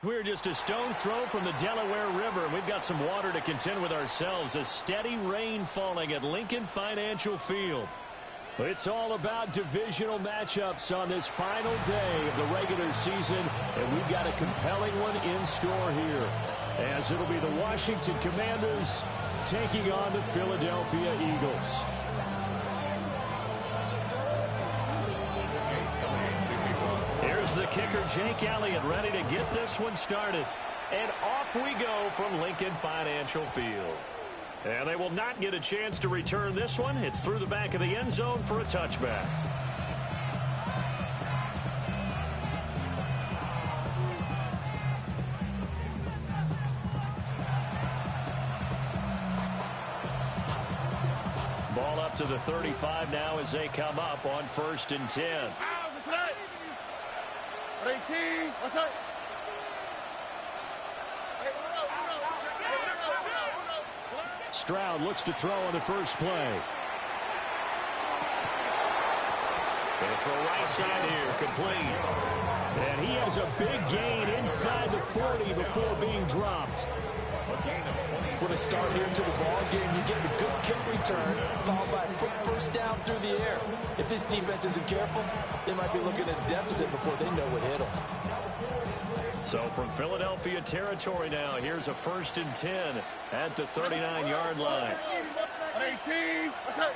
We're just a stone's throw from the Delaware River. We've got some water to contend with ourselves. A steady rain falling at Lincoln Financial Field. It's all about divisional matchups on this final day of the regular season, and we've got a compelling one in store here, as it'll be the Washington Commanders taking on the Philadelphia Eagles. Here's the kicker, Jake Elliott, ready to get this one started. And off we go from Lincoln Financial Field. And they will not get a chance to return this one. It's through the back of the end zone for a touchback. Ball up to the 35 now as they come up on 1st and 10. 18, what's up? Stroud looks to throw on the first play. And for right side here, complete. And he has a big gain inside the 40 before being dropped. With a start here to the ball game, you get a good kick return, followed by a quick first down through the air. If this defense isn't careful, they might be looking at a deficit before they know what hit them. So from Philadelphia territory now, here's a 1st and 10 at the 39-yard line. 18, what's up?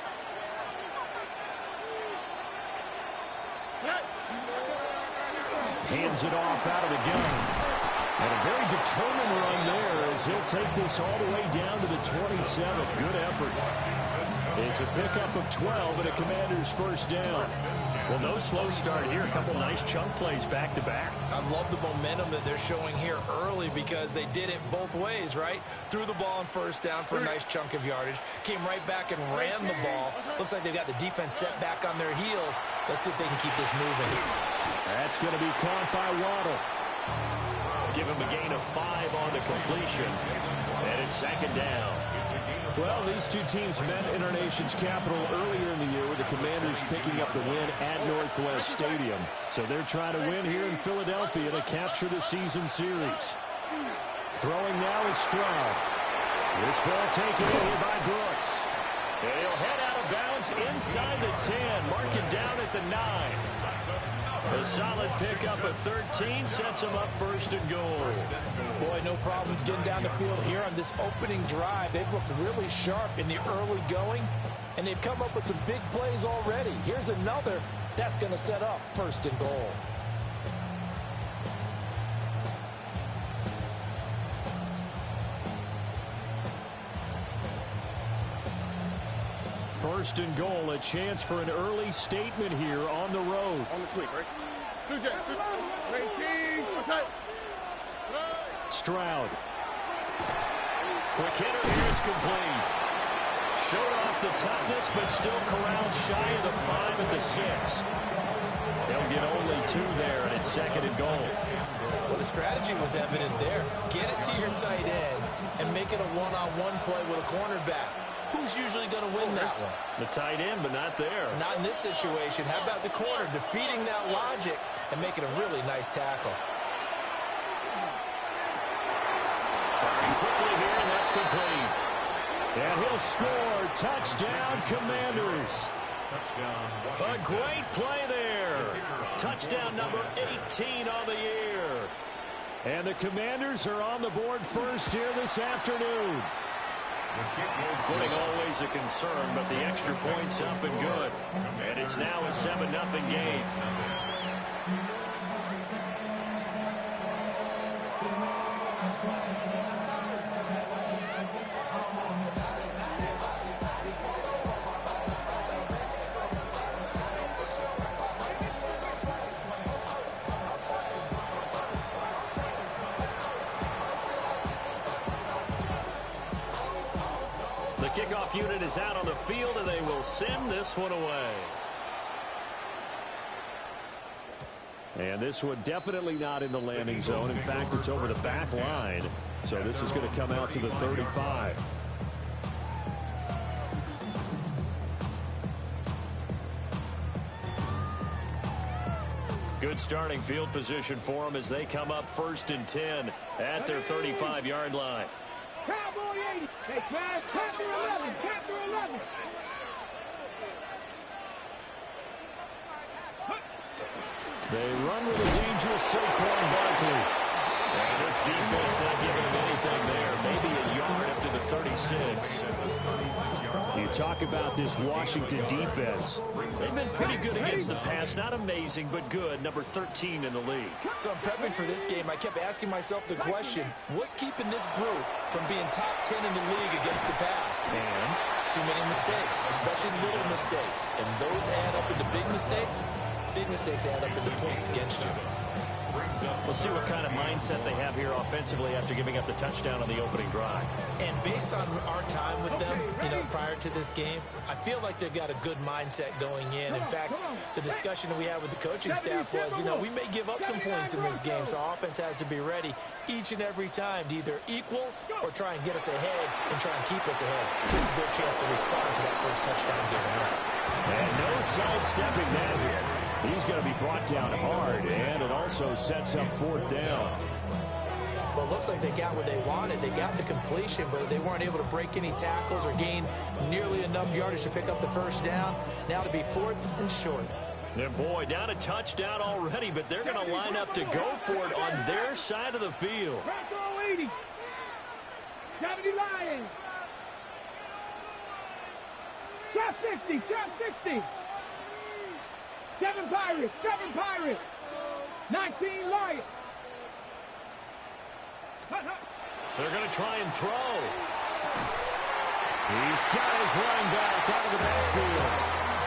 Hands it off out of the gun. And a very determined run there as he'll take this all the way down to the 27. Good effort. It's a pickup of 12 and a Commander's first down. Well, no slow start here. A couple nice chunk plays back-to-back. I love the momentum that they're showing here early because they did it both ways, right? Threw the ball on first down for a nice chunk of yardage. Came right back and ran the ball. Looks like they've got the defense set back on their heels. Let's see if they can keep this moving. That's going to be caught by Waddle. Give him a gain of 5 on the completion. And it's 2nd down. Well, these two teams met in our nation's capital earlier in the year with the Commanders picking up the win at Northwest Stadium. So they're trying to win here in Philadelphia to capture the season series. Throwing now is Stroud. This ball taken over by Brooks. And he'll head out of bounds inside the 10. Mark it down at the 9. A solid pickup of 13 sets him up 1st and goal. Boy, no problems getting down the field here on this opening drive. They've looked really sharp in the early going, and they've come up with some big plays already. Here's another that's going to set up 1st and goal. First and goal, a chance for an early statement here on the road. On the quick, right? 18, what's up? Stroud. Quick hitter here, it's complete. Showed off the toughness, but still corralled shy of the 5 at the 6. They'll get only 2 there, and it's 2nd and goal. Well, the strategy was evident there. Get it to your tight end and make it a one-on-one play with a cornerback. Who's usually going to win that one? The tight end, but not there. Not in this situation. How about the corner defeating that logic and making a really nice tackle? Firing quickly here, and that's complete. And he'll score. Touchdown, Commanders. A great play there. Touchdown number 18 on the year. And the Commanders are on the board first here this afternoon. Footing always a concern, but the extra point's up and good. And it's now a 7-0 game. The kickoff unit is out on the field, and they will send this one away. And this one definitely not in the landing zone. In fact, it's over the back line. So this is going to come out to the 35. Good Good starting field position for them as they come up 1st and 10 at their 35-yard line. Cowboy 80. Hey, Trav, capture 11. Capture 11. They run with a dangerous Saquon Barkley. And this defense not giving them anything there. Maybe a yard up to the 36. You talk about this Washington defense. They've been pretty good against the pass. Not amazing, but good. Number 13 in the league. So I'm prepping for this game. I kept asking myself the question, what's keeping this group from being top 10 in the league against the pass? And too many mistakes, especially little mistakes. And those add up into big mistakes. Big mistakes add up into points against you. We'll see what kind of mindset they have here offensively after giving up the touchdown on the opening drive. And based on our time with them, prior to this game, I feel like they've got a good mindset going in. In fact, the discussion that we had with the coaching staff was, we may give up some points in this game, so our offense has to be ready each and every time to either equal or try and get us ahead and try and keep us ahead. This is their chance to respond to that first touchdown given up. And no sidestepping that here. He's going to be brought down hard, and it also sets up 4th down. Well, it looks like they got what they wanted. They got the completion, but they weren't able to break any tackles or gain nearly enough yardage to pick up the first down. Now to be 4th and short. And boy, down a touchdown already, but they're going to line up to go for it on their side of the field. Bronco 80. 70 Lions. Chop 60. Chop 60. 7 Pirates. 7 Pirates. 19 Lions. They're going to try and throw. He's got his running back out of the backfield.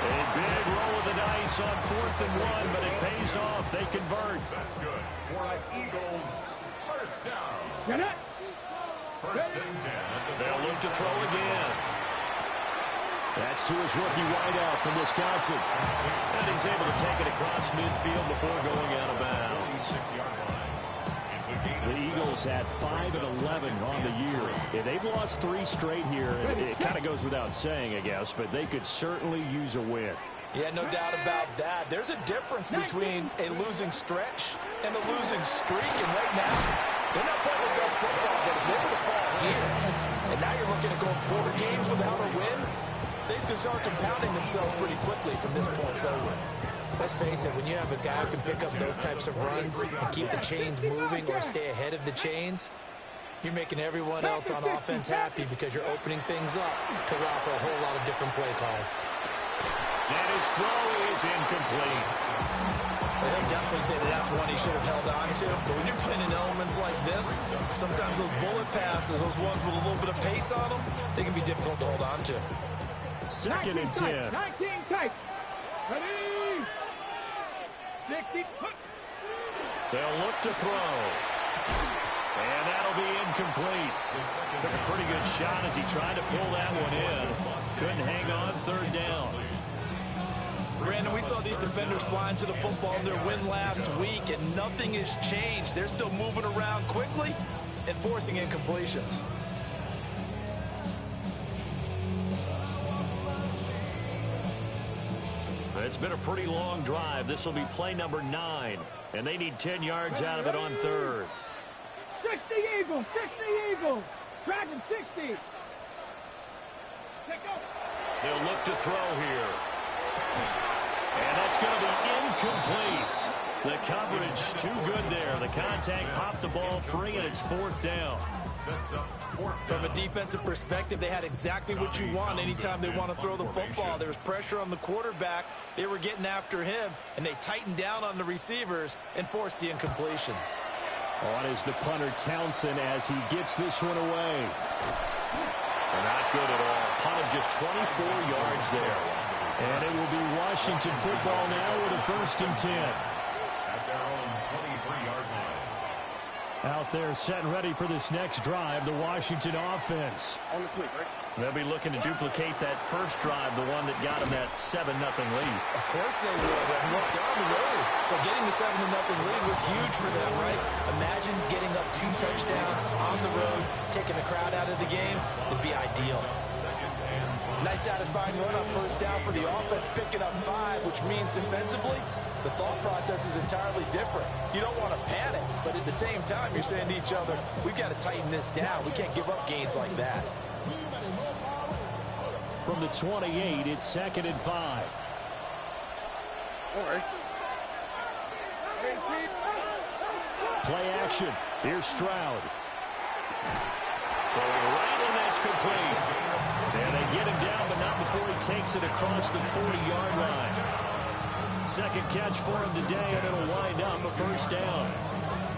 A big roll of the dice on 4th and 1, but it pays off. They convert. That's good. For Eagles, first down. Get it. First and 10. They'll look to throw again. That's to his rookie wideout from Wisconsin. And he's able to take it across midfield before going out of bounds. The Eagles at 5-11 on the year. Yeah, they've lost 3 straight here. It kind of goes without saying, I guess, but they could certainly use a win. Yeah, no doubt about that. There's a difference between a losing stretch and a losing streak. And right now, they're not playing their best football, but if they're able to fall here, and now you're looking at going 4 games without a win, things can start compounding themselves pretty quickly from this point forward. Let's face it, when you have a guy who can pick up those types of runs and keep the chains moving or stay ahead of the chains, you're making everyone else on offense happy because you're opening things up to allow for a whole lot of different play calls. And his throw is incomplete. He'll definitely say that that's one he should have held on to. But when you're playing in elements like this, sometimes those bullet passes, those ones with a little bit of pace on them, they can be difficult to hold on to. 2nd and 10. 19 tight. Ready. 60. They'll look to throw. And that'll be incomplete. Took a pretty good shot as he tried to pull that one in. Couldn't hang on 3rd down. Brandon, we saw these defenders flying to the football in their win last week, and nothing has changed. They're still moving around quickly and forcing incompletions. It's been a pretty long drive. This will be play number 9, and they need 10 yards out of it on 3rd. 60 Eagles. 60 Eagles. Dragon 60. They'll look to throw here. And that's going to be incomplete. The coverage too good there. The contact popped the ball free, and it's 4th down. From a defensive perspective, they had exactly what you want anytime they want to throw the football. There was pressure on the quarterback. They were getting after him, and they tightened down on the receivers and forced the incompletion. On is the punter Townsend as he gets this one away. Not good at all. Punted just 24 yards there. And it will be Washington football now with a 1st and 10. At their own 23-yard line. Out there set and ready for this next drive, the Washington offense. On the quick, right? They'll be looking to duplicate that first drive, the one that got them that 7-0 lead. Of course they would. And look, they're on the road. So getting the 7-0 lead was huge for them, right? Imagine getting up 2 touchdowns on the road, taking the crowd out of the game. Would be ideal. Nice satisfying run on 1st down for the offense, picking up 5, which means defensively, the thought process is entirely different. You don't want to panic, but at the same time, you're saying to each other, we've got to tighten this down. We can't give up gains like that. From the 28, it's 2nd and 5. All right. Play action. Here's Stroud. Throwing right, and that's complete. And they get him down, but not before he takes it across the 40-yard line. Second catch for him today, and it'll wind up a first down.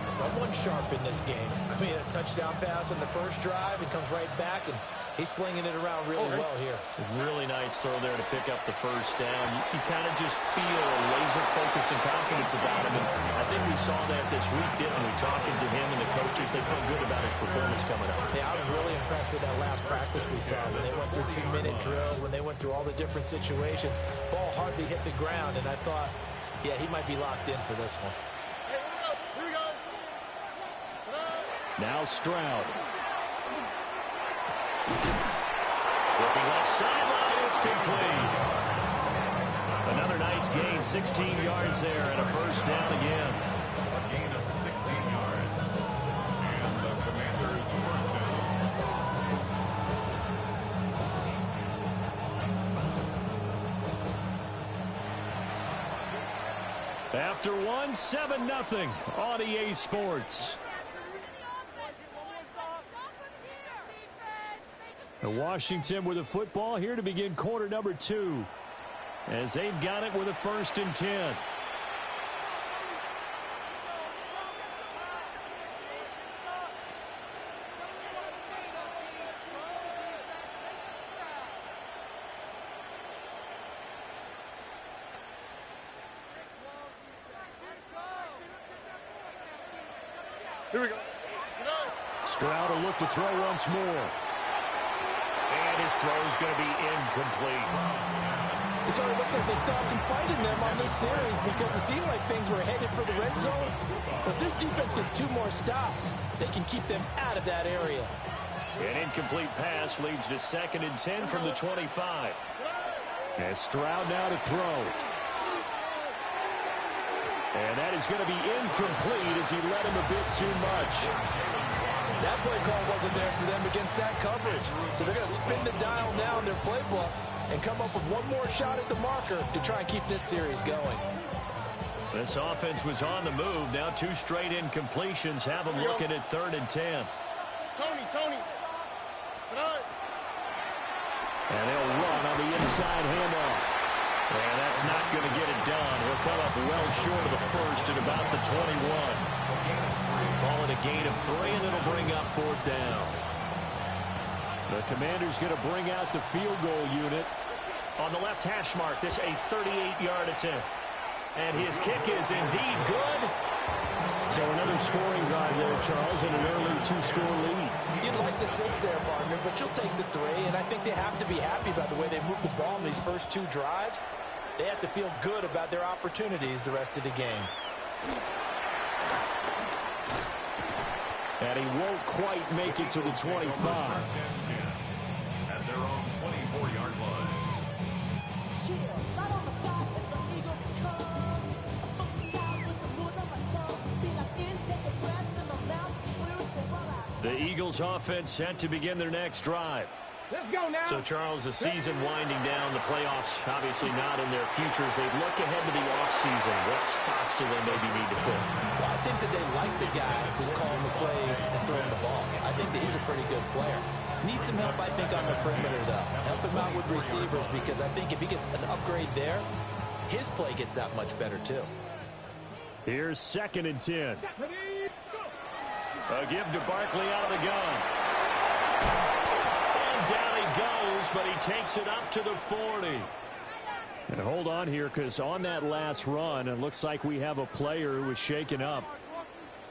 Someone sharp in this game. I mean, a touchdown pass on the first drive. It comes right back, and he's flinging it around really well here. Really nice throw there to pick up the first down. You kind of just feel a laser focus and confidence about him. And I think we saw that this week, didn't we? Talking to him and the coaches, they felt good about his performance coming up. Yeah, I was really impressed with that last practice we saw when they went through 2-minute drill, when they went through all the different situations. Ball hardly hit the ground, and I thought, yeah, he might be locked in for this one. Here we go. Now Stroud. Looking left sideline, it's complete. Another nice gain, 16 yards there, and a first down again. A gain of 16 yards. And the Commanders' first down. After one, 7-0 on EA Sports. Washington with the football here to begin quarter number 2. As they've got it with a 1st and 10. Here we go. Stroud will look to throw once more. And his throw is going to be incomplete. So it looks like they still have some fight in them on this series because it seemed like things were headed for the red zone. But this defense gets 2 more stops. They can keep them out of that area. An incomplete pass leads to 2nd and 10 from the 25. And Stroud now to throw. And that is going to be incomplete as he led him a bit too much. That play call wasn't there for them against that coverage. So they're going to spin the dial now in their playbook and come up with one more shot at the marker to try and keep this series going. This offense was on the move. Now 2 straight incompletions have them looking at 3rd and 10. Tony. And they'll run on the inside handoff. And that's not going to get it done. He'll come up well short of the first at about the 21. Call it a gain of 3, and it'll bring up 4th down. The Commanders going to bring out the field goal unit. On the left hash mark, this a 38-yard attempt. And his kick is indeed good. So another scoring drive there, Charles, and an early 2-score lead. You'd like the 6 there, partner, but you'll take the 3. And I think they have to be happy about the way they moved the ball in these first 2 drives. They have to feel good about their opportunities the rest of the game. And he won't quite make it to the 25. At their own 24-yard line. The Eagles offense set to begin their next drive. Let's go now. So, Charles, the season winding down, the playoffs obviously not in their futures. They look ahead to the offseason. What spots do they maybe need to fill? Well, I think that they like the guy who's calling the plays and throwing the ball. I think that he's a pretty good player. Needs some help, I think, on the perimeter, though. Help him out with receivers because I think if he gets an upgrade there, his play gets that much better, too. Here's 2nd and 10. A give to Barkley out of the gun. And down he goes, but he takes it up to the 40. And hold on here, because on that last run, it looks like we have a player who was shaken up.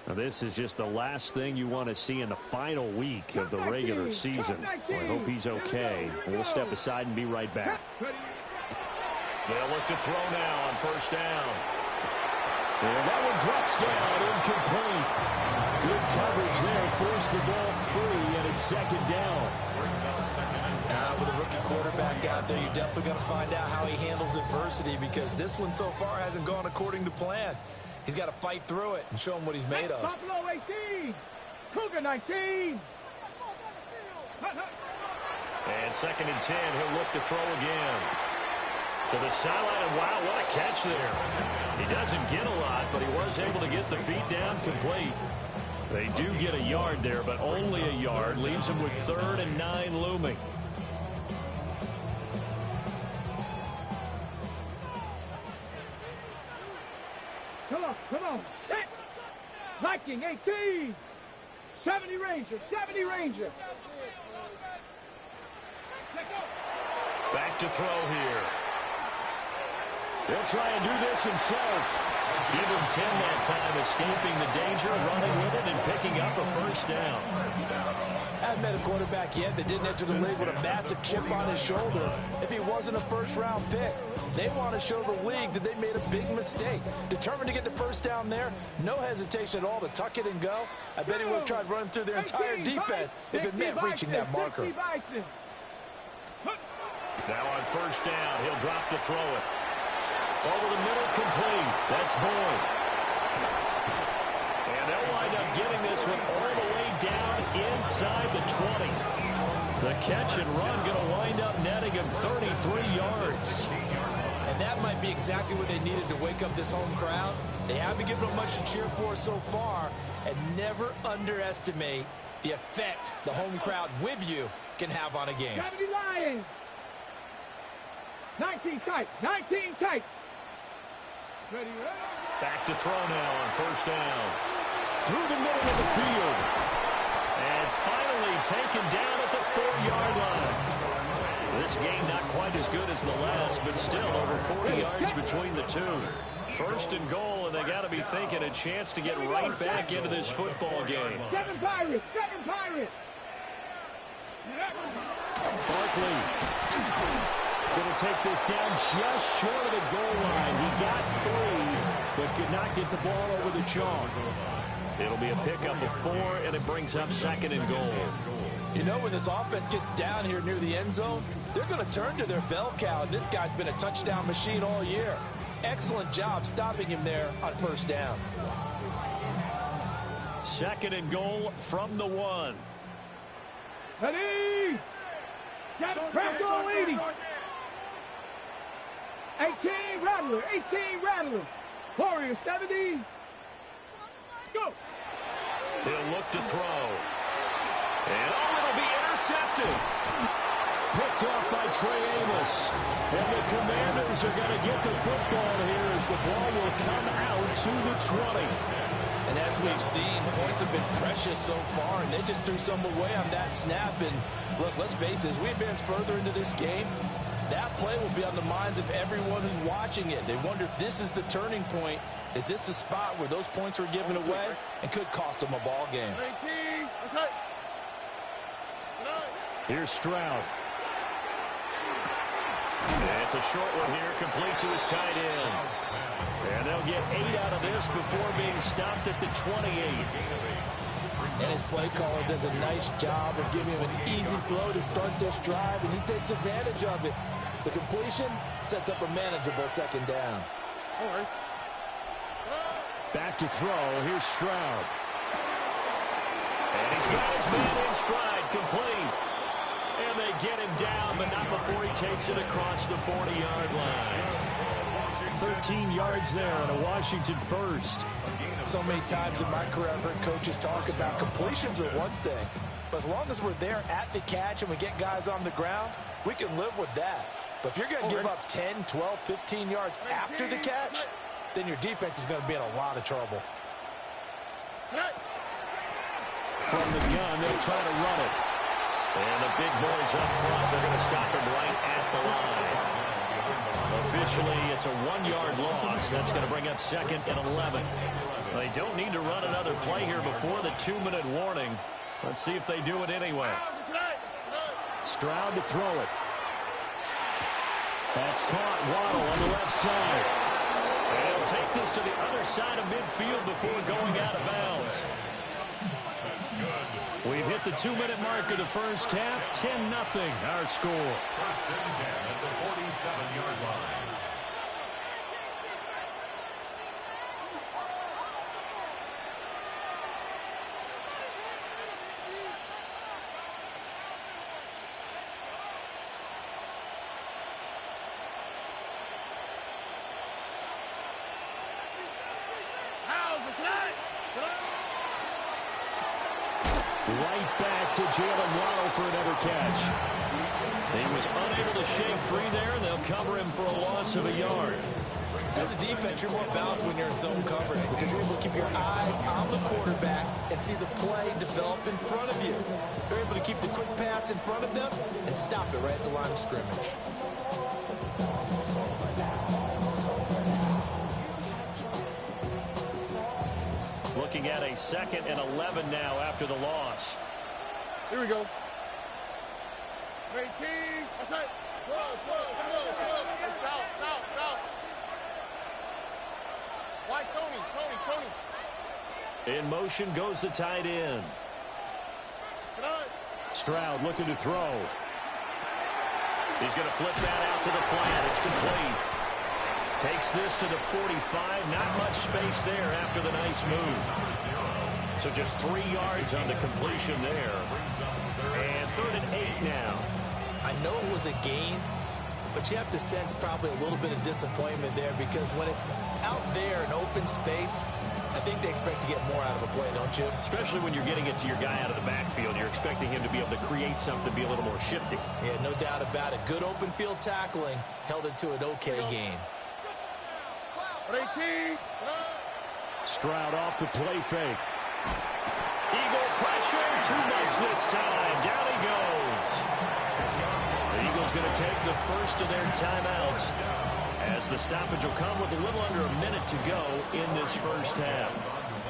Now, this is just the last thing you want to see in the final week of the regular season. Well, I hope he's okay. We'll step aside and be right back. They'll look to throw now on 1st down. And that one drops down, incomplete. Good coverage there, forced the ball free, and it's 2nd down. Brings out 2nd and With a rookie quarterback out there, you're definitely going to find out how he handles adversity, because this one so far hasn't gone according to plan. He's got to fight through it and show him what he's made of. Buffalo 18, Cougar 19. And 2nd and 10, he'll look to throw again. To the sideline, and wow, what a catch there. He doesn't get a lot, but he was able to get the feet down complete. They do get a yard there, but only a yard. Leaves him with 3rd and 9 looming. Come on, set. Viking 18, 70 Ranger, 70 Ranger. Back to throw here. He'll try and do this himself. Give him 10 that time, escaping the danger, running with it, and picking up a 1st down. Haven't met a quarterback yet that didn't enter the league with a massive chip on his shoulder if he wasn't a 1st-round pick. They want to show the league that they made a big mistake. Determined to get the 1st down there, no hesitation at all to tuck it and go. I bet he would have tried running through their entire defense if it meant reaching that marker. Now on 1st down, he'll drop to throw it. Over the middle, complete. That's Boyd. And they'll wind up getting this one all the way down inside the 20. The catch and run going to wind up netting him 33 yards. And that might be exactly what they needed to wake up this home crowd. They haven't given them much to cheer for so far, and never underestimate the effect the home crowd with you can have on a game. 70 Lions. 19 tight, 19 tight. Ready, Back to throw now on 1st down. Through the middle of the field. And finally taken down at the 4-yard line. This game not quite as good as the last, but still over 40 yards between the two. 1st and goal, and they got to be thinking a chance to get right back into this football game. 7 Pirates, 7 Pirates. Barkley going to take this down just short of the goal line. He got 3, but could not get the ball over the chalk. It'll be a pickup of 4, and it brings up 2nd and goal. You know, when this offense gets down here near the end zone, they're going to turn to their bell cow, and this guy's been a touchdown machine all year. Excellent job stopping him there on 1st down. 2nd and goal from the 1. Ready. Press goal 80. 18 Rattler, 18 Rattler. Warriors 70. Go. He'll look to throw. And it'll be intercepted. Picked off by Trey Amos. And the Commanders are going to get the football here as the ball will come out to the 20. And as we've seen, points have been precious so far, and they just threw some away on that snap. And look, let's face it, as we advance further into this game, that play will be on the minds of everyone who's watching it. They wonder if this is the turning point. Is this the spot where those points were given away and could cost them a ball game? 18, that's it. Here's Stroud. And it's a short one here, complete to his tight end. And they'll get 8 out of this before being stopped at the 28. And his play caller does a nice job of giving him an easy throw to start this drive, and he takes advantage of it. The completion sets up a manageable 2nd down. All right. Back to throw. Here's Stroud. And he's got his man in stride, complete. And they get him down, but not before he takes it across the 40-yard line. 13 yards there on a Washington 1st. So many times in my career I've heard coaches talk about completions are one thing, but as long as we're there at the catch and we get guys on the ground, we can live with that. But if you're going to give up 10, 12, 15 yards after the catch, then your defense is going to be in a lot of trouble. From the gun, they'll try to run it. And the big boys up front, they're going to stop him right at the line. Officially, it's a 1-yard loss. That's going to bring up 2nd and 11. They don't need to run another play here before the 2-minute warning. Let's see if they do it anyway. Stroud to throw it. That's caught. Waddle on the left side. And he'll take this to the other side of midfield before going out of bounds. That's good. We've hit the 2-minute mark of the first half. 10-0 our score. First and 10 at the 47-yard line. Right back to Jalen Waddle for another catch. He was unable to shake free there, and they'll cover him for a loss of a yard. As a defense, you're more balanced when you're in zone coverage because you're able to keep your eyes on the quarterback and see the play develop in front of you. You're able to keep the quick pass in front of them and stop it right at the line of scrimmage. Looking at a 2nd and 11 now after the loss. Here we go. 18. That's it. South. Why, Tony? In motion goes the tight end. Stroud looking to throw. He's going to flip that out to the flat. It's complete. Takes this to the 45. Not much space there after the nice move. So just 3 yards on the completion there. And 3rd and 8 now. I know it was a gain, but you have to sense probably a little bit of disappointment there because when it's out there in open space, I think they expect to get more out of a play, don't you? Especially when you're getting it to your guy out of the backfield. You're expecting him to be able to create something, be a little more shifty. Yeah, no doubt about it. Good open field tackling held it to an okay game. 18. Stroud off the play fake. Eagle pressure. Too much this time. Down he goes. The Eagles going to take the first of their timeouts as the stoppage will come with a little under a minute to go in this first half.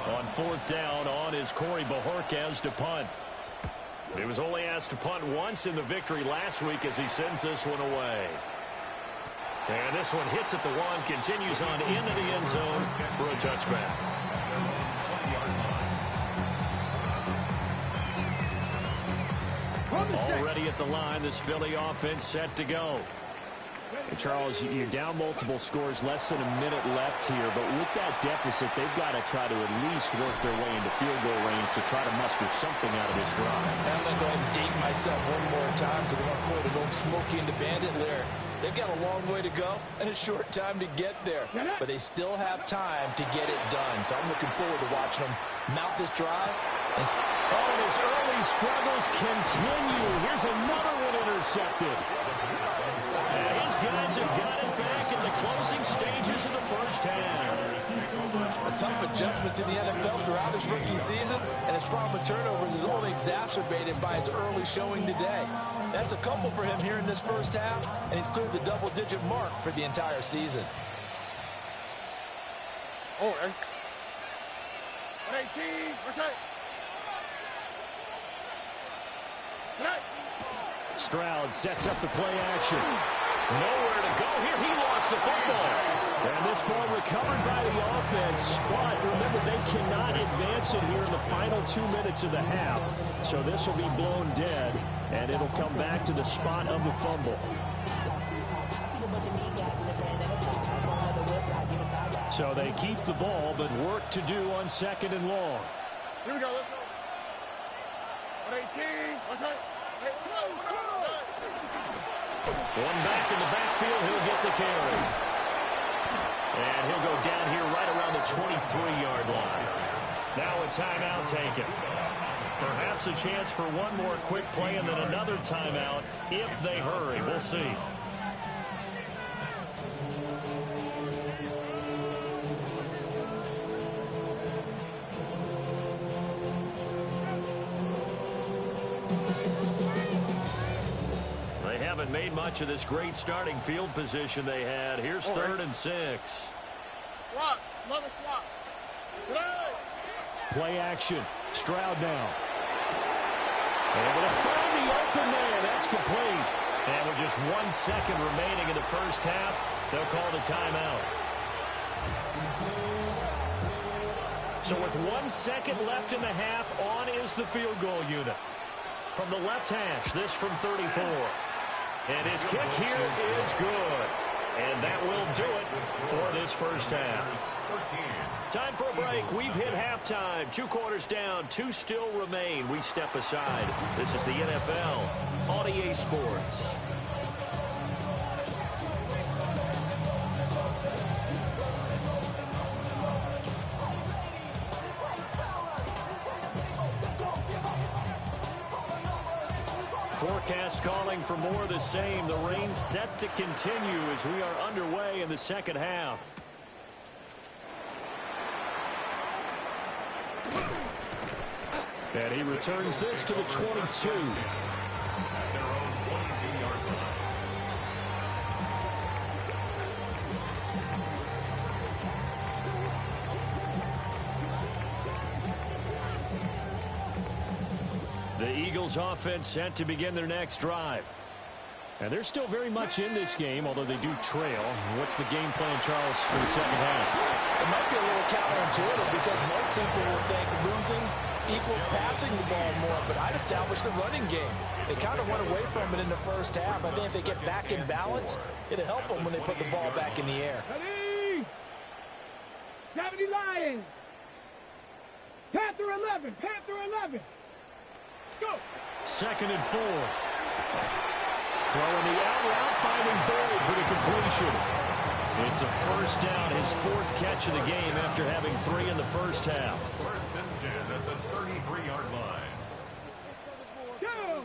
On 4th down, on is Corey Bojorquez to punt. He was only asked to punt once in the victory last week as he sends this one away. And this one hits at the 1, continues on into the end zone for a touchback. Already at the line, this Philly offense set to go. And Charles, you're down multiple scores, less than a minute left here, but with that deficit, they've got to try to at least work their way into field goal range to try to muster something out of this drive. I'm going to go ahead and date myself one more time because I want to quote an old Smokey and the Bandit lyric. They've got a long way to go and a short time to get there, but they still have time to get it done. So I'm looking forward to watching them mount this drive. And his early struggles continue. Here's another one intercepted. And his guys have got it back in the closing stages of the first half. A tough adjustment to the NFL throughout his rookie season, and his problem with turnovers is only exacerbated by his early showing today. That's a couple for him here in this first half, and he's cleared the double-digit mark for the entire season. Oh, 18. What's that? Stroud sets up the play action. Nowhere to go here. He lost the football. And this ball recovered by the offense. But remember, they cannot advance it here in the final 2 minutes of the half. So this will be blown dead, and it'll come back to the spot of the fumble. So they keep the ball, but work to do on 2nd and long. Here we go. Let's go. 18. What's that? One back in the backfield, he'll get the carry. And he'll go down here right around the 23-yard line. Now a timeout taken. Perhaps a chance for one more quick play and then another timeout if they hurry. We'll see. Haven't made much of this great starting field position they had. Here's 3rd and 6. Swap. Another swap. Play action. Stroud now. Able to find the open man. That's complete. And with just 1 second remaining in the first half, they'll call the timeout. So with 1 second left in the half, on is is the field goal unit. From the left hash, this from 34. And his kick here is good. And that will do it for this first half. Time for a break. We've hit halftime. 2 quarters down. 2 still remain. We step aside. This is the NFL on EA Sports. Forecast calling for more of the same. The rain set to continue as we are underway in the second half. And he returns this to the 22. The Eagles offense set to begin their next drive. And they're still very much in this game, although they do trail. What's the game plan, Charles, for the second half? It might be a little counterintuitive because most people will think losing equals passing the ball more, but I'd establish the running game. They kind of went away from it in the first half. I think if they get back in balance, it'll help them when they put the ball back in the air. Ready? 70 Lions. Panther 11. Panther 11. Go. 2nd and 4. Throwing the out route, finding Boyd for the completion. It's a first down, his 4th catch of the game after having 3 in the first half. 1st and 10 at the 33-yard line. Go.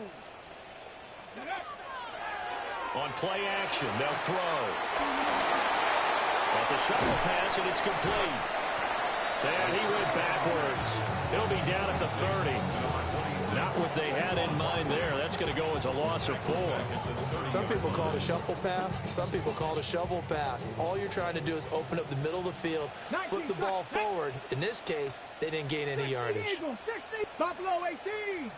On play action, they'll throw. That's a shuttle pass, and it's complete. And he went backwards. He'll be down at the 30. Not what they had in mind there. That's going to go as a loss of 4. Some people call it a shuffle pass. Some people call it a shovel pass. All you're trying to do is open up the middle of the field, flip the ball forward. In this case, they didn't gain any yardage. Eagles 60. Buffalo 18.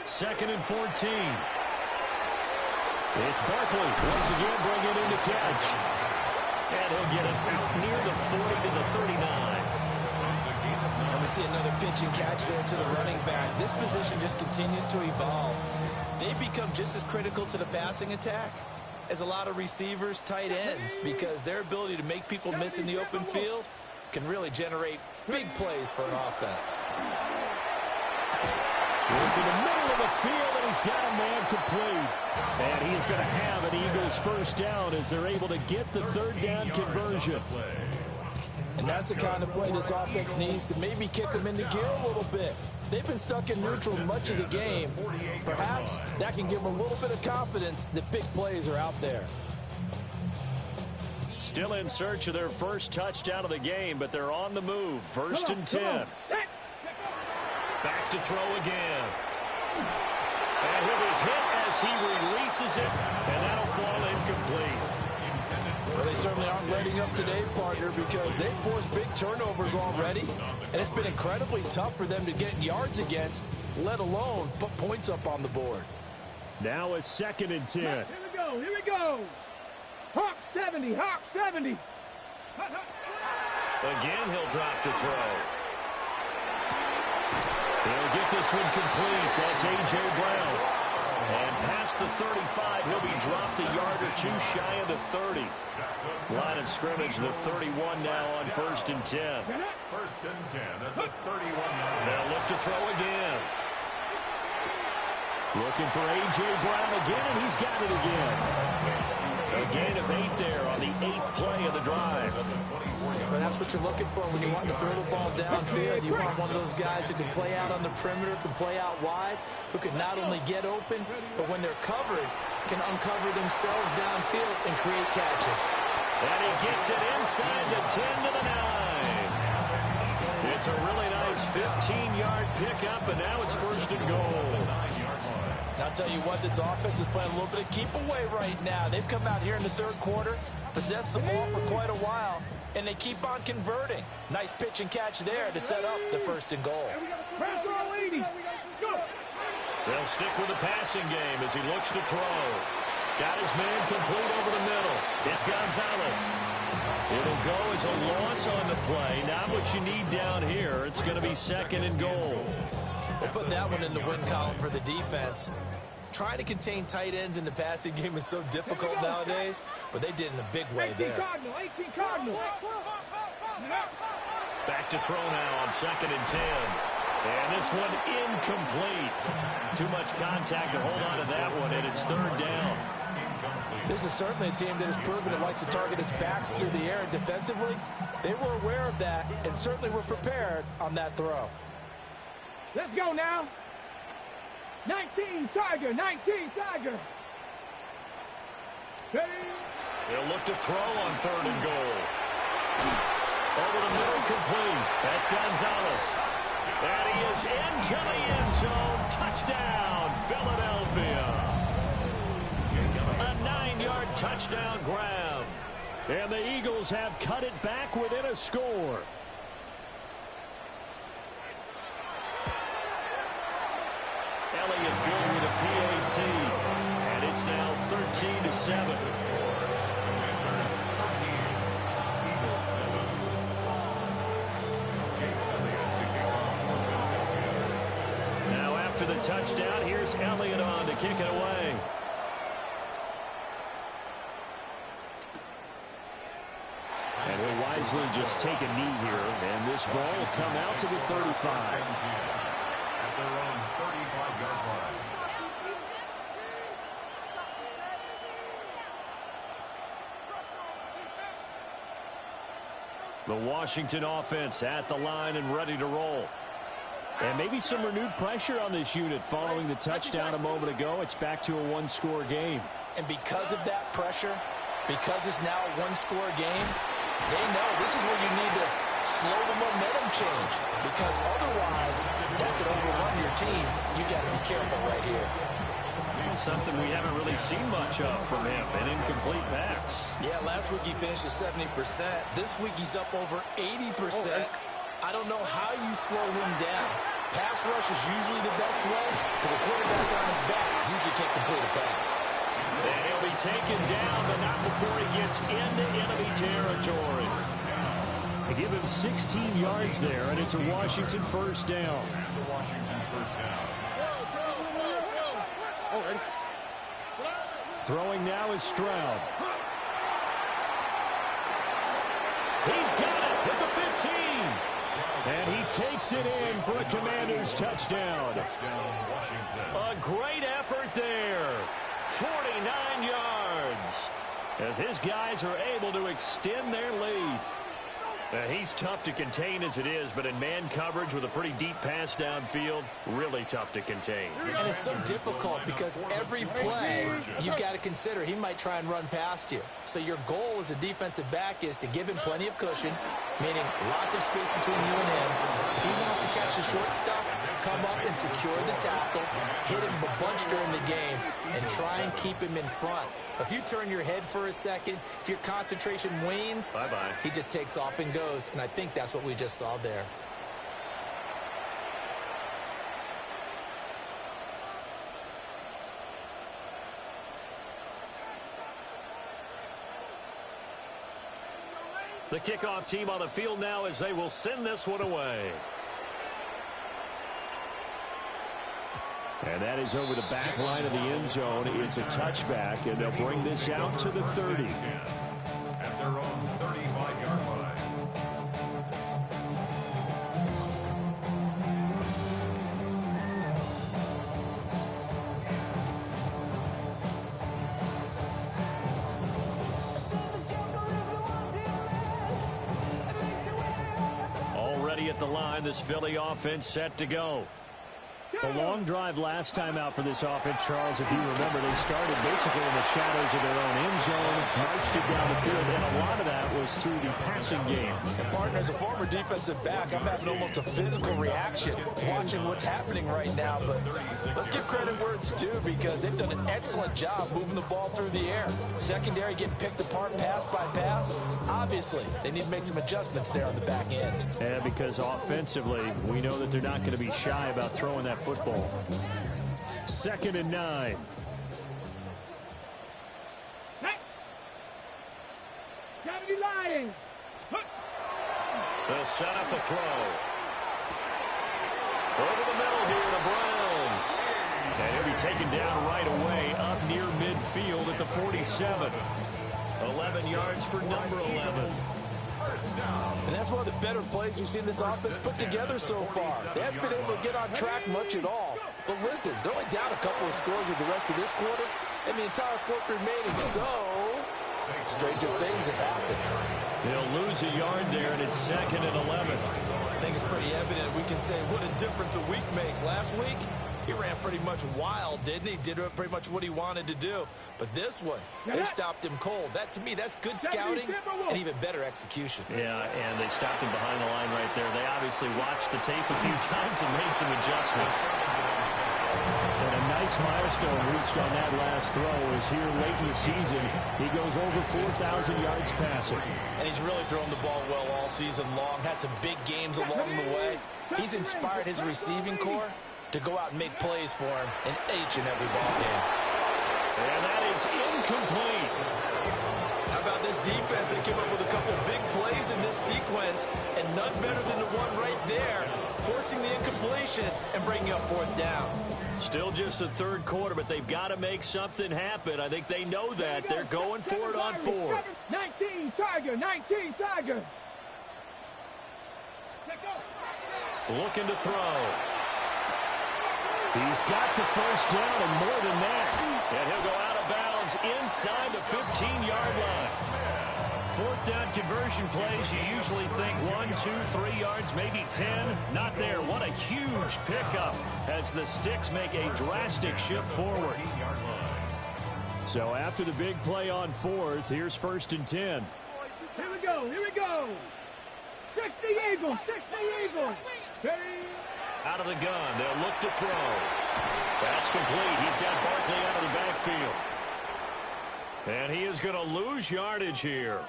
2nd and 14. It's Barkley once again bringing in the catch. And he'll get it out near the 40 to the 39. And we see another pitch and catch there to the running back. This position just continues to evolve. They become just as critical to the passing attack as a lot of receivers, tight ends, because their ability to make people miss in the open field can really generate big plays for an offense. Into the middle of the field, and he's got a man complete. And he is going to have an Eagles first down as they're able to get the 3rd down conversion. And that's the kind of play this offense needs to maybe kick them into gear a little bit. They've been stuck in neutral much of the game. Perhaps that can give them a little bit of confidence that big plays are out there. Still in search of their first touchdown of the game, but they're on the move. 1st and 10. Back to throw again. And he'll be hit as he releases it, and that'll fall incomplete. Well, they certainly aren't letting up today, partner, because they've forced big turnovers already, and it's been incredibly tough for them to get yards against, let alone put points up on the board. Now a 2nd and 10. Here we go. Here we go. Hawk 70. Hawk 70. Again, he'll drop to throw. He'll get this one complete. That's A.J. Brown. And past the 35, he'll be dropped a yard or 2 shy of the 30. Line of scrimmage, the 31 now on 1st and 10. 1st and 10 at the 31-yard line. They'll look to throw again. Looking for A.J. Brown again, and he's got it again. A gain of 8 there on the 8th play of the drive. But that's what you're looking for when you want to throw the ball downfield. You want one of those guys who can play out on the perimeter, can play out wide, who can not only get open, but when they're covered, can uncover themselves downfield and create catches. And he gets it inside the 10 to the 9. It's a really nice 15-yard pickup, and now it's 1st and goal. And I'll tell you what, this offense is playing a little bit of keep away right now. They've come out here in the 3rd quarter, possessed the ball for quite a while, and they keep on converting. Nice pitch and catch there to set up the 1st and goal. They'll stick with the passing game as he looks to throw. Got his man complete over the middle. It's Gonzalez. It'll go as a loss on the play. Not what you need down here. It's going to be 2nd and goal. We'll put that one in the win column for the defense. Trying to contain tight ends in the passing game is so difficult nowadays, but they did in a big way there. 18 Cardinal. Back to throw now on 2nd and 10. And this one incomplete. Too much contact to hold on to that one, and it's 3rd down. This is certainly a team that has proven it likes to target its backs through the air, and defensively, they were aware of that and certainly were prepared on that throw. Let's go now. 19 Tiger, 19 Tiger. They'll look to throw on 3rd and goal. Over the middle, complete. That's Gonzalez. And he is into the end zone. Touchdown, Philadelphia. A 9-yard touchdown grab. And the Eagles have cut it back within a score. Elliott good with a PAT. And it's now 13-7. Now after the touchdown, here's Elliott on to kick it away. And he'll wisely just take a knee here, and this ball will come out to the 35. At their own 35-yard line. The Washington offense at the line and ready to roll. And maybe some renewed pressure on this unit following the touchdown a moment ago. It's back to a 1-score game. And because of that pressure, because it's now a 1-score game, they know this is where you need to slow the momentum change, because otherwise that could overrun your team. You got to be careful right here. Something we haven't really seen much of from him, an incomplete pass. Yeah, last week he finished at 70%. This week he's up over 80%. I don't know how you slow him down. Pass rush is usually the best way, because a quarterback on his back usually can't complete a pass. And he'll be taken down, but not before he gets into enemy territory. They give him 16 yards there, and it's a Washington 1st down. And the Washington 1st down. Throwing now is Stroud. He's got it at the 15. And he takes it in for a Commanders touchdown. A great effort there. 49 yards. As his guys are able to extend their lead. He's tough to contain as it is, but in man coverage with a pretty deep pass downfield, really tough to contain. And it's so difficult because every play you've got to consider he might try and run past you. So your goal as a defensive back is to give him plenty of cushion, meaning lots of space between you and him. If he wants to catch the short stuff, come up and secure the tackle, hit him a bunch during the game, and try and keep him in front. If you turn your head for a second, if your concentration wanes, bye-bye. He just takes off and goes, and I think that's what we just saw there. The kickoff team on the field now as they will send this one away. And that is over the back line of the end zone. It's a touchback, and they'll bring this out to the 30. At their own 35-yard line. Already at the line, this Philly offense set to go. A long drive last time out for this offense, Charles. If you remember, they started basically in the shadows of their own end zone, marched it down the field, and a lot of that was through the passing game. And partner, as a former defensive back, I'm having almost a physical reaction watching what's happening right now. But let's give credit where it's due, because they've done an excellent job moving the ball through the air. Secondary getting picked apart pass by pass. Obviously, they need to make some adjustments there on the back end. And because offensively, we know that they're not going to be shy about throwing that football. 2nd and 9. They'll set up a throw. Over the middle here to Brown. And he'll be taken down right away up near midfield at the 47. 11 yards for number 11. And that's one of the better plays we've seen this offense put together so far. They haven't been able to get on track much at all. But listen, they're only down a couple of scores with the rest of this quarter, and the entire fourth remaining. So, stranger things have happened. They'll lose a yard there, and it's 2nd and 11. I think it's pretty evident we can say what a difference a week makes. Last week, he ran pretty much wild, didn't he? Did pretty much what he wanted to do. But this one, they stopped him cold. That, to me, that's good scouting and even better execution. Yeah, and they stopped him behind the line right there. They obviously watched the tape a few times and made some adjustments. And a nice milestone reached on that last throw is here late in the season. He goes over 4,000 yards passing. And he's really thrown the ball well all season long. Had some big games along the way. He's inspired his receiving corps to go out and make plays for him in each and every ball game. And that is incomplete. How about this defense? They came up with a couple big plays in this sequence, and none better than the one right there, forcing the incompletion and bringing up 4th down. Still just the 3rd quarter, but they've got to make something happen. I think they know that. They're going for it on 4th. 19 Tiger, 19 Tiger. Looking to throw. He's got the first down and more than that. And he'll go out of bounds inside the 15-yard line. 4th down conversion plays, you usually think 1, 2, 3 yards, maybe 10. Not there. What a huge pickup as the Sticks make a drastic shift forward. So after the big play on 4th, here's 1st and 10. Here we go, here we go. 60 Eagles, 60 Eagles. Out of the gun, they'll look to throw. That's complete. He's got Barkley out of the backfield. And he is going to lose yardage here.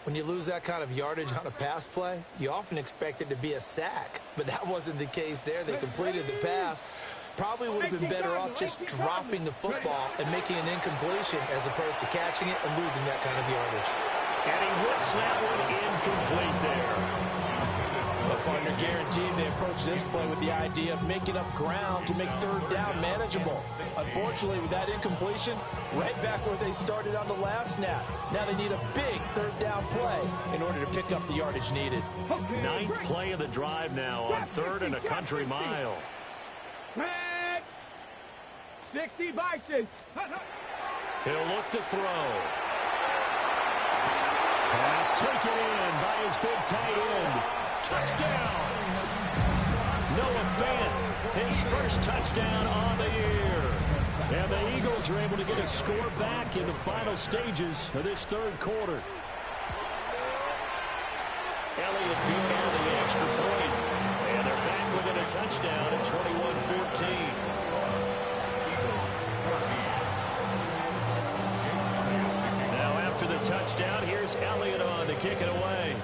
When you lose that kind of yardage on a pass play, you often expect it to be a sack. But that wasn't the case there. They completed the pass. Probably would have been better off just dropping the football and making an incompletion as opposed to catching it and losing that kind of yardage. And he whips that one incomplete there. But partner, guaranteed they approach this play with the idea of making up ground to make 3rd down manageable. Unfortunately, with that incompletion, right back where they started on the last snap. Now they need a big 3rd down play in order to pick up the yardage needed. 9th play of the drive now on 3rd and a country mile. 60 Bison. He'll look to throw. Pass taken in by his big tight end. Touchdown! Noah Fant, his first touchdown on the year. And the Eagles are able to get a score back in the final stages of this 3rd quarter. Elliott good on the extra point. And they're back within a touchdown at 21-14. Now after the touchdown, here's Elliott on to kick it away.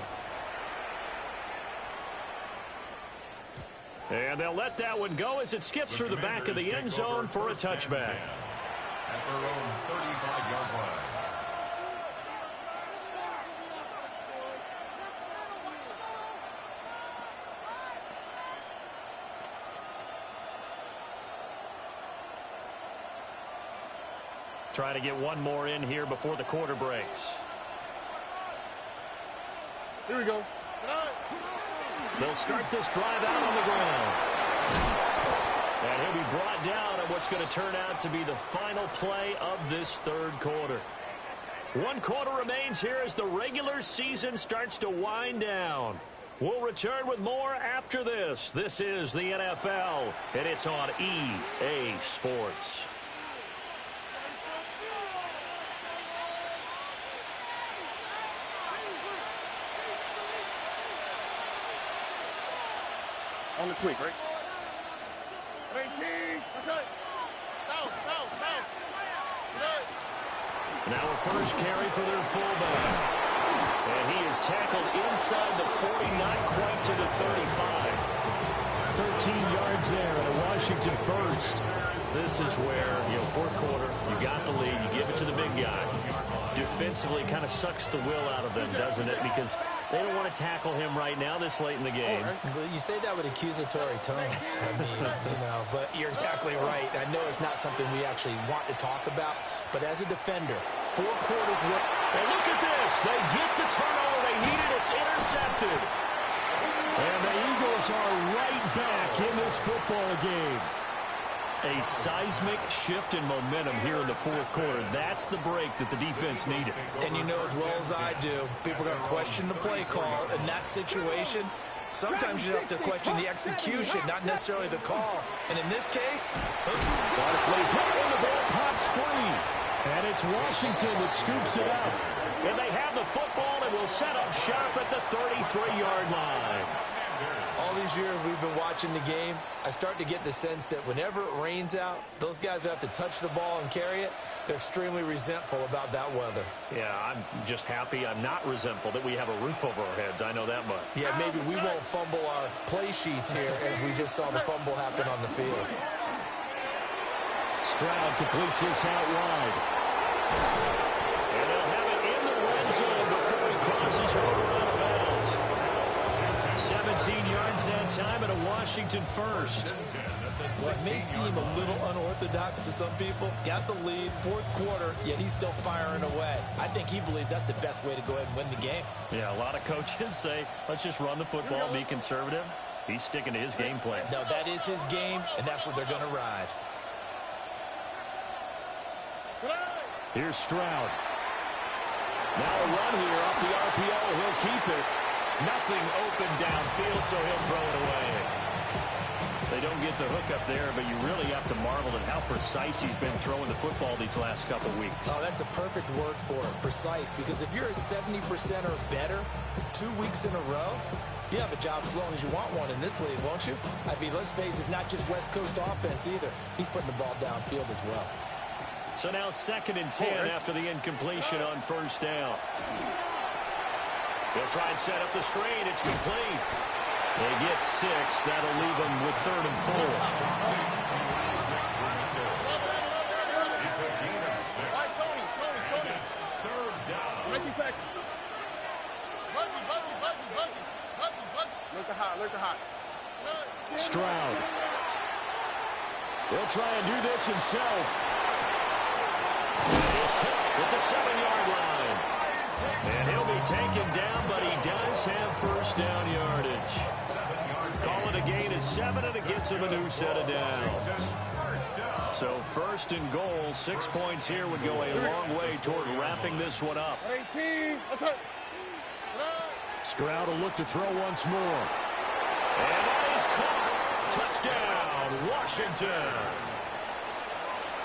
And they'll let that one go as it skips through the back of the end zone for a touchback. At their own 35-yard line. Try to get one more in here before the quarter breaks. Here we go. They'll start this drive out on the ground. And he'll be brought down on what's going to turn out to be the final play of this 3rd quarter. 1 quarter remains here as the regular season starts to wind down. We'll return with more after this. This is the NFL, and it's on EA Sports. On the quick, right? 18. That's it. Down. Now a first carry for their fullback. And he is tackled inside the 40, not quite to the 35. 13 yards there and a Washington first. This is where, 4th quarter, you got the lead, you give it to the big guy. Defensively kind of sucks the will out of them, doesn't it? Because They don't want to tackle him right now this late in the game. Well, you say that with accusatory tones. I mean, but you're exactly right. I know it's not something we actually want to talk about, but as a defender, 4 quarters worth. And look at this. They get the turnover they needed. It's intercepted. And the Eagles are right back in this football game. A seismic shift in momentum here in the 4th quarter. That's the break that the defense needed. And you know as well as I do, people are going to question the play call in that situation. Sometimes you have to question the execution, not necessarily the call. And in this case, Barkley hit when the ball pops free. And it's Washington that scoops it up. And they have the football and will set up shop at the 33-yard line. All these years we've been watching the game, I start to get the sense that whenever it rains out, those guys who have to touch the ball and carry it, they're extremely resentful about that weather. Yeah, I'm just happy I'm not resentful that we have a roof over our heads. I know that much. Yeah, maybe we won't fumble our play sheets here as we just saw the fumble happen on the field. Stroud completes this out wide. And they'll have it in the red zone before he crosses over out of bounds. 17 yards that time and a Washington first. What may seem a little unorthodox to some people, got the lead, 4th quarter, yet he's still firing away. I think he believes that's the best way to go ahead and win the game. Yeah, a lot of coaches say, let's just run the football, be conservative. He's sticking to his game plan. No, that is his game, and that's what they're going to ride. Here's Stroud. Now a run here off the RPO. He'll keep it. Nothing open downfield, so he'll throw it away. They don't get the hook up there, but you really have to marvel at how precise he's been throwing the football these last couple weeks. Oh, that's a perfect word for it, precise, because if you're at 70% or better 2 weeks in a row, you have a job as long as you want one in this league, won't you? I mean, let's face it, it's not just West Coast offense either. He's putting the ball downfield as well. So now 2nd and 10 after the incompletion on 1st down. They'll try and set up the screen. It's complete. They get 6. That'll leave them with 3rd and 4. Look hot. Stroud. He'll try and do this himself. He's caught at the 7-yard line. And he'll be taken down, but he does have 1st down yardage. Call it a gain of 7, and it gets him a new set of downs. So 1st and goal, 6 points here would go a long way toward wrapping this one up. Stroud will look to throw once more. And that is caught. Touchdown, Washington.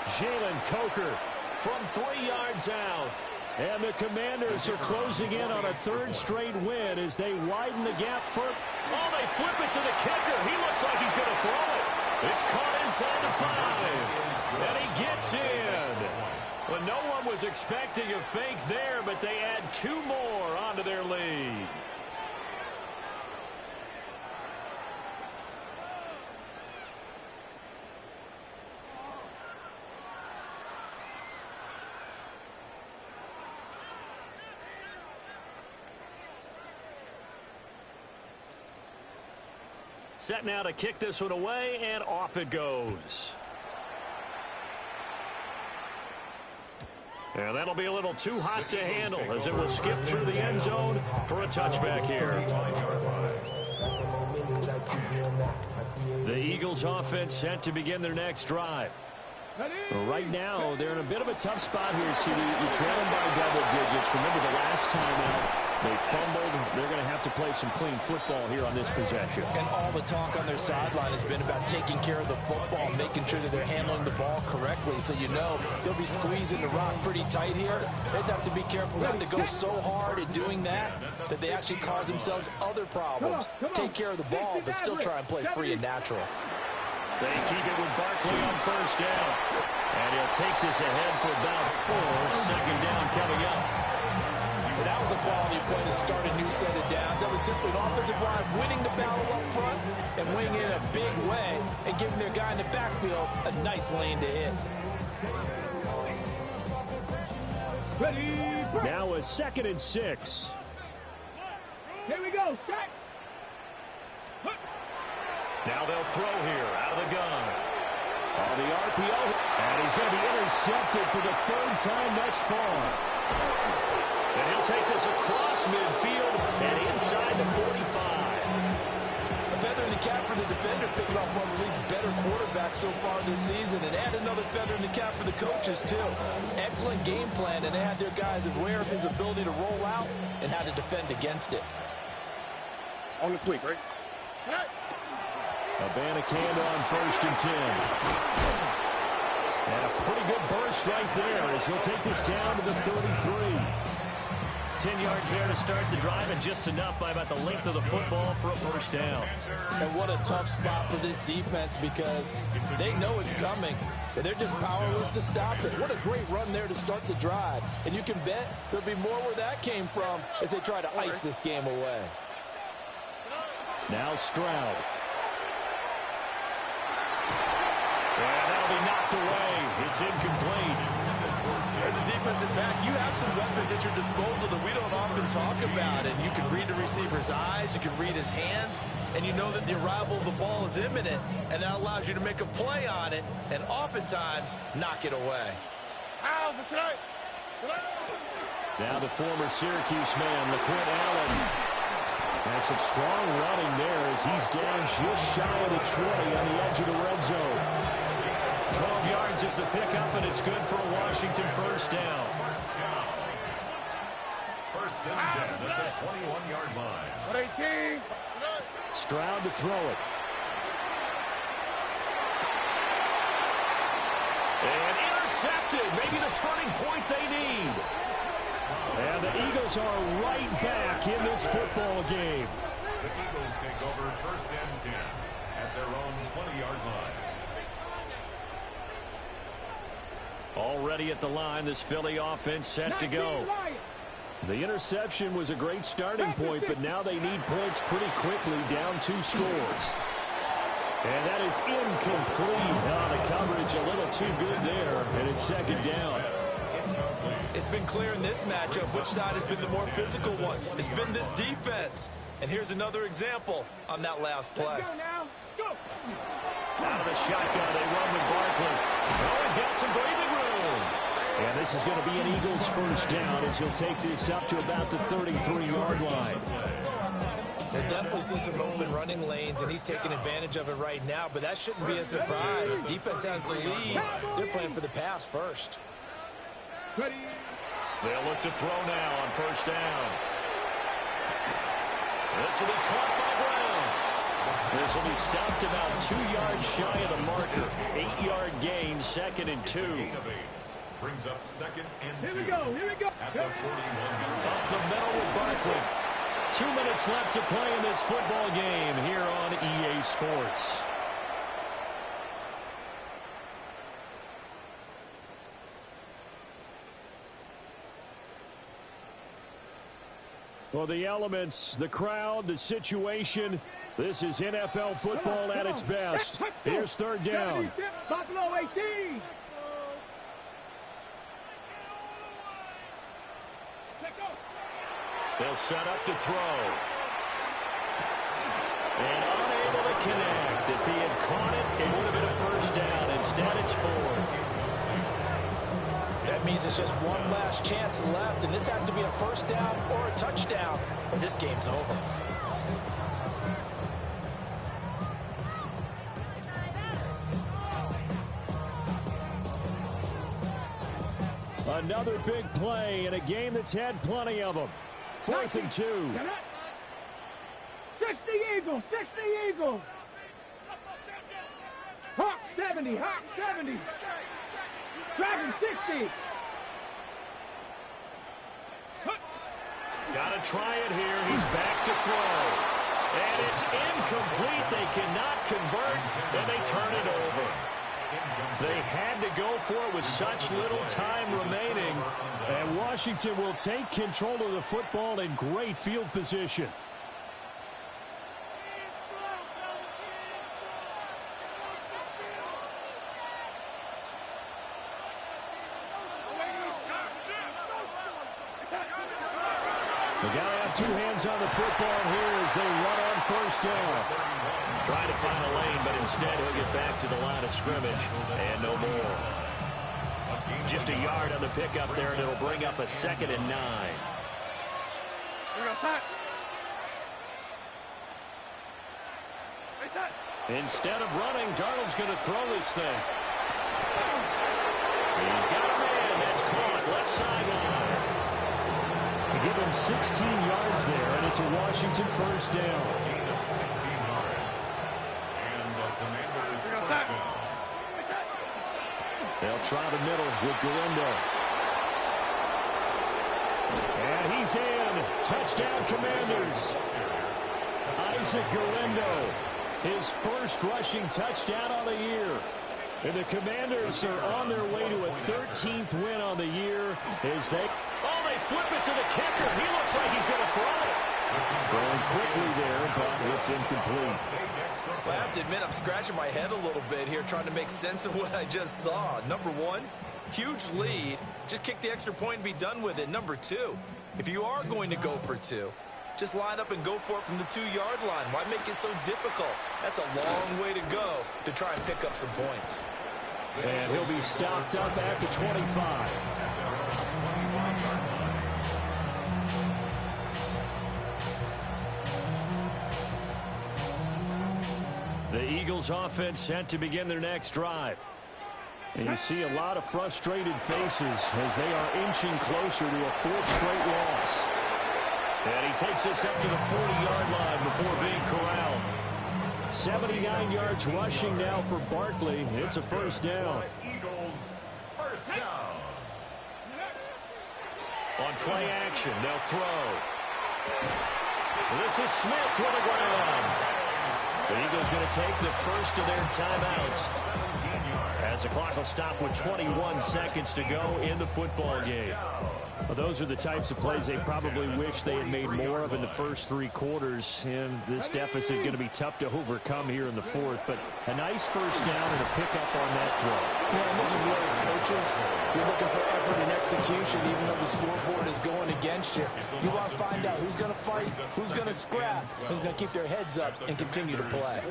Jalen Coker from 3 yards out. And the Commanders are closing in on a 3rd straight win as they widen the gap for... Oh, they flip it to the kicker. He looks like he's going to throw it. It's caught inside the 5. And he gets in. Well, no one was expecting a fake there, but they add 2 more onto their lead. Set now to kick this one away, and off it goes. And that'll be a little too hot to handle as it will skip through the end zone for a touchback here. The Eagles offense set to begin their next drive. Right now, they're in a bit of a tough spot here, CD. You trail them by double digits. Remember the last time out, they fumbled. They're going to have to play some clean football here on this possession. And all the talk on their sideline has been about taking care of the football, making sure that they're handling the ball correctly. So you know they'll be squeezing the rock pretty tight here. They just have to be careful not to go so hard at doing that they actually cause themselves other problems. Take care of the ball, but still try and play free and natural. They keep it with Barkley on 1st down. And he'll take this ahead for about 4. 2nd down coming up. And that was a quality play to start a new set of downs. That was simply an offensive line winning the battle up front and winning in a big way and giving their guy in the backfield a nice lane to hit. Now a 2nd and 6. go. Set. Now they'll throw here out of the gun. On the RPO, and he's going to be intercepted for the third time thus far. And he'll take this across midfield and inside the 45. A feather in the cap for the defender, picking off one of the league's better quarterbacks so far this season, and add another feather in the cap for the coaches, too. Excellent game plan, and they had their guys aware of his ability to roll out and how to defend against it. On the quick, right? Abanikanda on 1st and 10. And a pretty good burst right there as he'll take this down to the 33. 10 yards there to start the drive, and just enough by about the length of the football for a first down. And what a tough spot for this defense, because they know it's coming, and they're just powerless to stop it. What a great run there to start the drive. And you can bet there'll be more where that came from as they try to ice this game away. Now Stroud. And that'll be knocked away. It's incomplete. As a defensive back, you have some weapons at your disposal that we don't often talk about. And you can read the receiver's eyes, you can read his hands, and you know that the arrival of the ball is imminent, and that allows you to make a play on it and oftentimes knock it away. Now the former Syracuse man, LaQuint Allen, has some strong running there as he's down just shy of the 20 on the edge of the red zone. 12 yards is the pickup, and it's good for a Washington first down. First and 10 at the 21-yard line. 18. Stroud to throw it. And intercepted. Maybe the turning point they need. And the Eagles are right back in this football game. The Eagles take over first and 10 at their own 20-yard line. Already at the line, this Philly offense set to go. The interception was a great starting point, but now they need points pretty quickly, down 2 scores. And that is incomplete. The coverage a little too good there, and it's second down. It's been clear in this matchup which side has been the more physical one. It's been this defense. And here's another example on that last play. Out of the shotgun, they run with Barkley. Oh, he's got some breathing room. And this is going to be an Eagles first down as he'll take this up to about the 33-yard line. They definitely see some open running lanes, and he's taking advantage of it right now, but that shouldn't be a surprise. Defense has the lead. They're playing for the pass first. They'll look to throw now on first down. This will be caught by Brown. This will be stopped about 2 yards shy of the marker. 8-yard gain, 2nd and 2. Brings up 2nd and 2. Here we go. At the 41-yard line. Up the middle with Barkley. 2 minutes left to play in this football game here on EA Sports. Well, the elements, the crowd, the situation, this is NFL football at its best. Here's third down. Buffalo 18. They'll set up to throw. And unable to connect. If he had caught it, it would have been a first down. Instead, it's 4th. That means it's just one last chance left, and this has to be a first down or a touchdown, or this game's over. Another big play in a game that's had plenty of them. 4th and 2. 60 Eagles, 60 Eagles. Hawk 70, Hawk 70. Dragon 60. Got to try it here. He's back to throw. And it's incomplete. They cannot convert, and they turn it over. They had to go for it with such little time remaining. And Washington will take control of the football in great field position. The guy up two hands on the football here as they run on first down. Trying to find a lane, but instead he'll get back to the line of scrimmage and no more. Just a yard on the pickup there, and it'll bring up a 2nd and 9. Instead of running, Darnold's going to throw this thing. He's got a man. That's caught. Left sideline. They give him 16 yards there, and it's a Washington first down. They'll try the middle with Galindo. And he's in. Touchdown, Commanders. Isaac Galindo. His first rushing touchdown on the year. And the Commanders are on their way to a 13th win on the year as they... Oh, they flip it to the kicker. He looks like he's going to throw it. Throwing quickly there, but it's incomplete. Well, I have to admit, I'm scratching my head a little bit here trying to make sense of what I just saw. Number one, huge lead. Just kick the extra point and be done with it. Number two, if you are going to go for two, just line up and go for it from the 2-yard line. Why make it so difficult? That's a long way to go to try and pick up some points. And he'll be stopped up at the 25. The Eagles offense set to begin their next drive. And you see a lot of frustrated faces as they are inching closer to a 4th straight loss. And he takes this up to the 40-yard line before being corralled. 79 yards rushing now for Barkley. It's a first down. Eagles first down. On play action, they'll throw. This is Smith with the ground. The Eagles going to take the first of their timeouts as the clock will stop with 21 seconds to go in the football game. Well, those are the types of plays they probably wish they had made more of in the first 3 quarters. And this deficit going to be tough to overcome here in the 4th. But a nice first down and a pickup on that throw. Yeah, and this is where as coaches, you're looking for effort and execution, even though the scoreboard is going against you. You want to find out who's going to fight, who's going to scrap, who's going to keep their heads up and continue to play.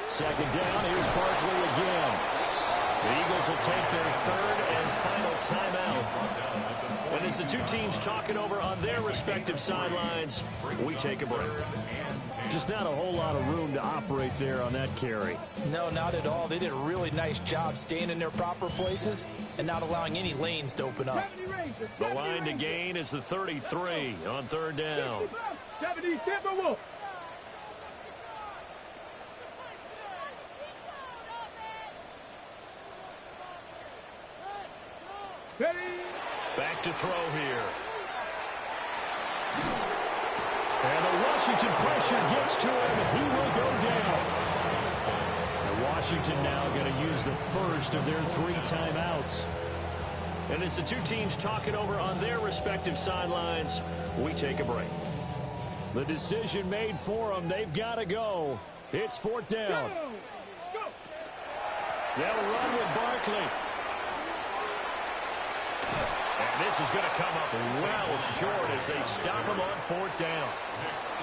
Second down, here's Barkley again. The Eagles will take their 3rd and final timeout. And as the two teams talk it over on their respective sidelines, we take a break. Just not a whole lot of room to operate there on that carry. No, not at all. They did a really nice job staying in their proper places and not allowing any lanes to open up. The line to gain is the 33 on 3rd down. 70, Timberwolf. Back to throw here. And the Washington pressure gets to him. He will go down. And Washington now going to use the first of their 3 timeouts. And as the two teams talk it over on their respective sidelines, we take a break. The decision made for them. They've got to go. It's 4th down. They'll run with Barkley. And this is going to come up well short as they stop him on 4th down.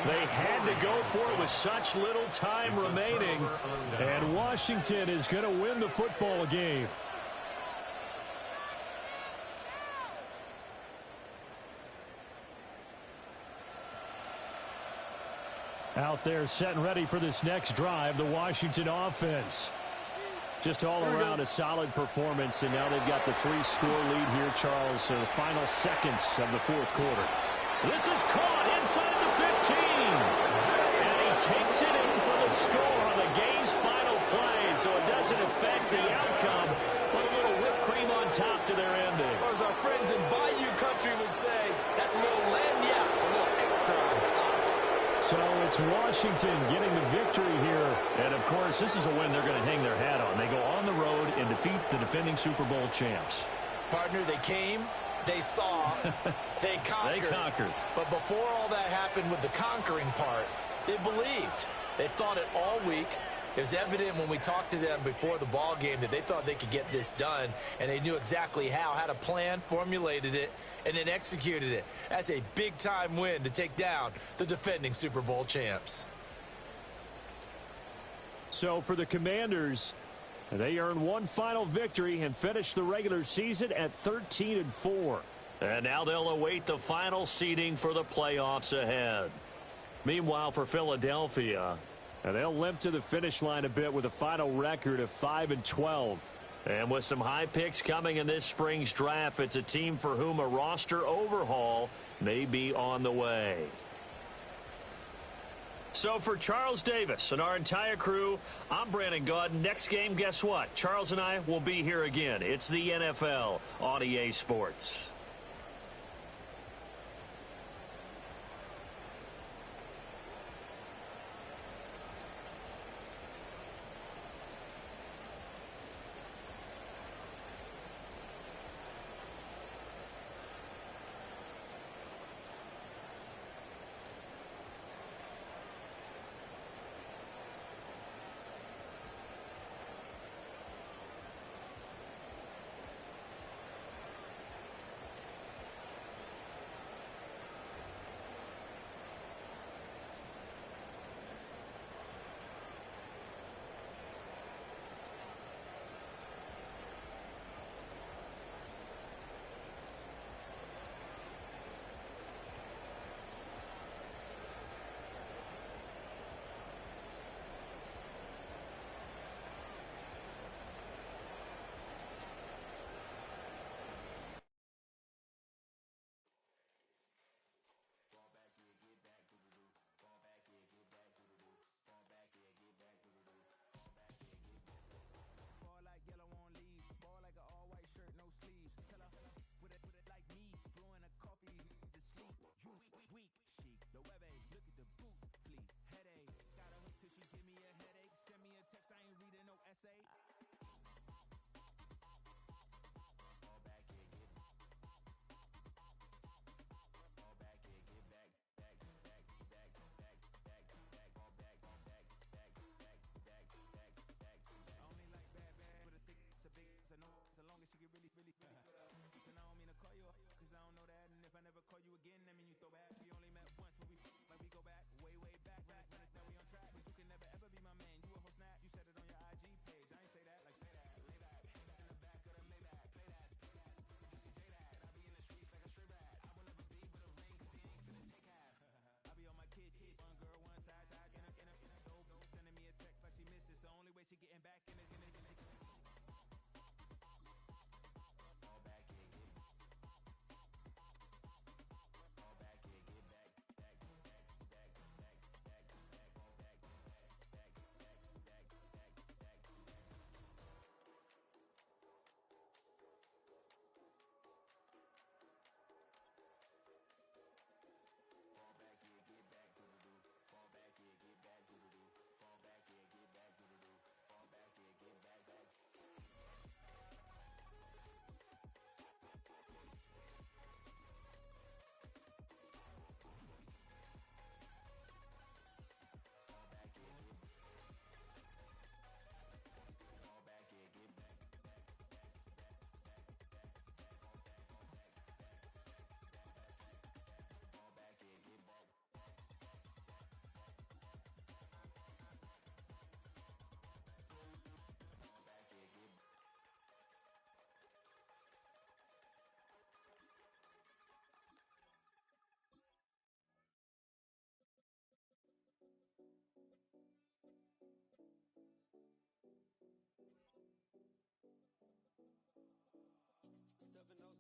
They had to go for it with such little time remaining. And Washington is going to win the football game. Out there set and ready for this next drive, the Washington offense. Just all around a solid performance, and now they've got the 3-score lead here, Charles, so the final seconds of the 4th quarter. This is caught inside the 15. And he takes it in for the score on the game's final play, so it doesn't affect the outcome, but a little whipped cream on top to their ending. Or as our friends in Bayou Country would say, that's a little lagniappe, a little extra on top. So it's Washington getting the victory here. And, of course, this is a win they're going to hang their hat on. They go on the road and defeat the defending Super Bowl champs. Partner, they came, they saw, they conquered. They conquered. But before all that happened with the conquering part, they believed. They thought it all week. It was evident when we talked to them before the ball game that they thought they could get this done, and they knew exactly how, had a plan, formulated it, and then executed it. That's a big-time win to take down the defending Super Bowl champs. So for the Commanders, they earn one final victory and finish the regular season at 13-4. And now they'll await the final seeding for the playoffs ahead. Meanwhile, for Philadelphia, they'll limp to the finish line a bit with a final record of 5-12. And with some high picks coming in this spring's draft, it's a team for whom a roster overhaul may be on the way. So for Charles Davis and our entire crew, I'm Brandon Gaudin. Next game, guess what? Charles and I will be here again. It's the NFL on EA Sports.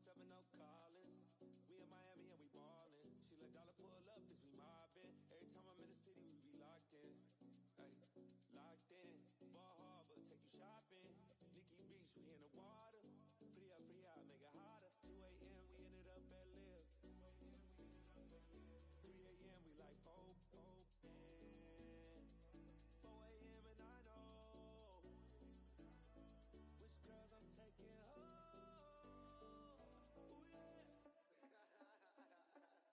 Seven oh car.